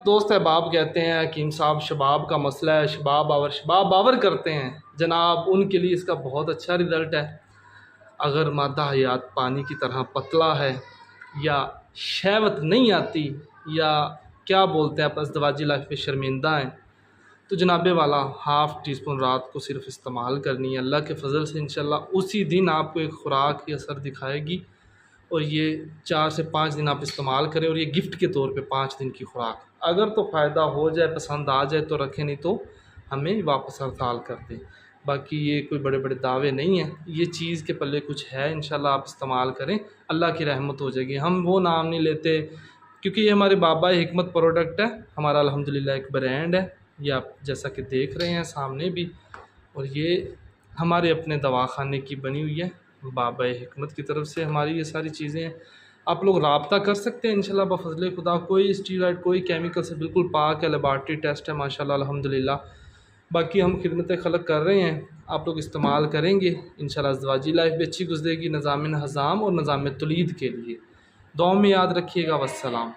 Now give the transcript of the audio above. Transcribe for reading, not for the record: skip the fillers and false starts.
दोस्त अहबाब कहते हैं हकीम साहब शबाब का मसला है, शबाब बावर करते हैं जनाब, उनके लिए इसका बहुत अच्छा रिज़ल्ट है। अगर मादा हयात पानी की तरह पतला है या शहवत नहीं आती या क्या बोलते हैं आप अज़दवाजी लाइफ में शर्मिंदा हैं, तो जनाबे वाला हाफ़ टी स्पून रात को सिर्फ इस्तेमाल करनी है। अल्लाह के फ़ज़ल से इंशाल्लाह उसी दिन आपको एक ख़ुराक की असर दिखाएगी और ये 4 से 5 दिन आप इस्तेमाल करें और ये गिफ्ट के तौर पे 5 दिन की खुराक। अगर तो फ़ायदा हो जाए, पसंद आ जाए तो रखें, नहीं तो हमें वापस हड़ताल कर दें। बाकी ये कोई बड़े बड़े दावे नहीं हैं, ये चीज़ के पल्ले कुछ है, इंशाल्लाह आप इस्तेमाल करें, अल्लाह की रहमत हो जाएगी। हम वो नाम नहीं लेते क्योंकि ये हमारे बाबा हिकमत प्रोडक्ट है, हमारा अल्हम्दुलिल्लाह एक ब्रांड है, ये आप जैसा कि देख रहे हैं सामने भी, और ये हमारे अपने दवाखाने की बनी हुई है, बाबा हिकमत की तरफ से हमारी ये सारी चीज़ें हैं। आप लोग रब्ता कर सकते हैं इंशाल्लाह बफ़ज़ल खुदा। कोई स्टीरॉइड कोई केमिकल से बिल्कुल पाक है, लेबॉरेटरी टेस्ट है माशाल्लाह अल्हम्दुलिल्लाह। बाकी हम खिदमत खलक कर रहे हैं, आप लोग इस्तेमाल करेंगे इंशाल्लाह अज़दवाजी लाइफ भी अच्छी गुजरेगी, निज़ाम हज़ाम और निज़ाम तौलीद के लिए। दुआ में याद रखिएगा। वस्सलाम।